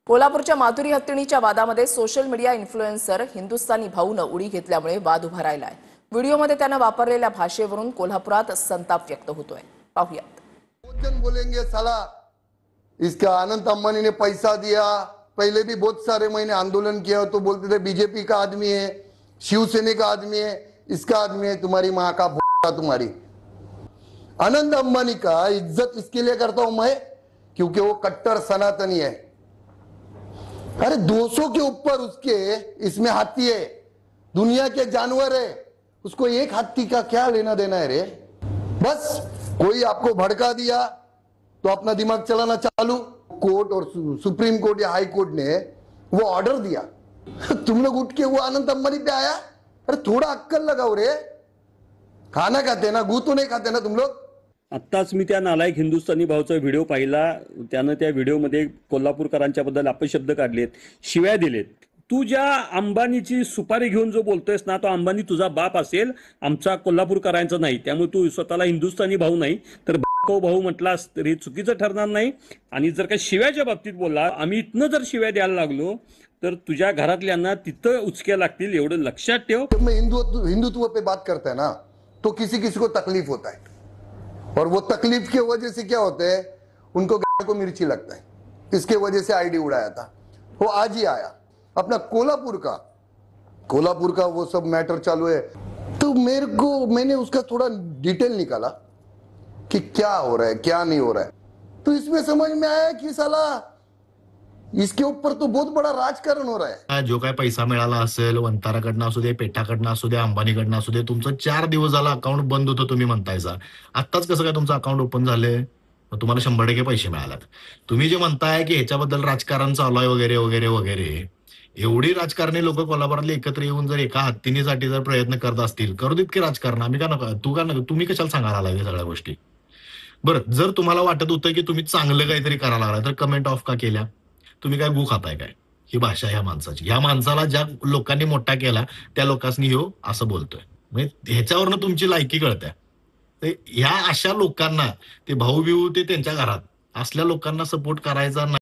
कोल्हापूरच्या माधुरी हत्तीणीच्या वादामध्ये सोशल मीडिया इन्फ्लुएन्सर हिंदुस्थानी भाऊनं उडी घेतल्यामुळे वाद उभा राहिलाय। व्हिडिओमध्ये त्यानं वापरलेल्या भाषेवरून कोल्हापुरात संताप व्यक्त होतोय। पाहूयात। बहुत जन बोलेंगे साला इसका अनंत अंबानी ने पैसा दिया, पहले भी बहुत सारे महीने आंदोलन किया तो बोलते थे बीजेपी का आदमी है, शिवसेना का आदमी है, इसका आदमी है, तुम्हारी माँ का तुम्हारी। अनंत अंबानी का इज्जत इसके लिए करता हूं मैं क्योंकि वो कट्टर सनातनी है। अरे 200 के ऊपर उसके इसमें हाथी है, दुनिया के जानवर है, उसको एक हाथी का क्या लेना देना है रे। बस कोई आपको भड़का दिया तो अपना दिमाग चलाना चालू। कोर्ट और सुप्रीम कोर्ट या हाई कोर्ट ने वो ऑर्डर दिया, तुम लोग उठ के वो अनंत अंबानी पे आया। अरे थोड़ा अक्कल लगाओ रे, खाना खाते ना, गू तो नहीं खाते ना तुम लोग। आत्ताच मी त्या नालायक हिंदुस्थानी भाऊचा व्हिडिओ पाहिला। त्यानं त्या व्हिडिओमध्ये कोल्हापूरकरांच्या बद्दल अपशब्द काढलेत, शिव्या दिलेत। तू ज्या अंबानीची सुपारी घेऊन जो बोलतोयस ना, तो अंबानी तुझा बाप असेल, आमचा कोल्हापूरकरांचा नाही। त्यामुळे तू स्वतःला हिंदुस्थानी भाऊ नाही तर भाऊ म्हटलास तरी चुकीचं ठरणार नाही। आणि जर का शिव्याच्या बाबतीत बोलला, आम्ही इथनं जर शिव्या द्यायला लागलो तर तुझ्या घरातल्यांना तिथं उचक्या लागतील, एवढं लक्षात ठेव। जब मैं हिंदुत्व पे बात करता है ना तो किसी किसी को तकलीफ होता है, और वो तकलीफ की वजह से क्या होता है, उनको को मिर्ची लगता है। इसके वजह से आईडी उड़ाया था, वो आज ही आया अपना कोल्हापुर का वो सब मैटर चालू है। तो मैंने उसका थोड़ा डिटेल निकाला कि क्या हो रहा है क्या नहीं हो रहा है। तो इसमें समझ में आया कि साला इसके ऊपर तो बहुत बड़ा राजकारण हो रहा है। जो काय पैसा मिळाला असेल, वंताराकडनं असू दे, पेठाकडनं असू दे, अंबानीकडनं असू दे, तुमचं 4 दिवस झाला अकाउंट बंद होतं तुम्ही म्हणतायसा। आत्ताच कसं काय तुमचं अकाउंट ओपन झालंय? तुम्हाला 100% पैसे मिळालेत। तुम्ही जे म्हणताय की ह्याच्याबद्दल राजकारण चालू आहे वगैरे वगैरे वगैरे, एवढी राजकारणी लोक कोल्हापुरातले एकत्र येऊन जर एका हत्तीनीसाठी जर प्रयत्न करत असतील, करू देत की राजकारण। आम्ही का नका, तुम्ही कशाला सांगायला लागलाय सगळ्या गोष्टी? बरं, जर तुम्हाला वाटत होतं की तुम्ही चांगलं काहीतरी करायला लागलाय तर कमेंट ऑफ का केल्या? तुम्ही काय गु खाताय काय? ही भाषा ह्या माणसाची, ह्या माणसाला ज्या लोकांनी मोठा केला त्या लोकांनी ह्यो असं बोलतोय, म्हणजे ह्याच्यावरनं तुमची लायकी कळते। ह्या अशा लोकांना, ते भाऊ बिऊ ते त्यांच्या घरात असल्या लोकांना सपोर्ट करायचा नाही।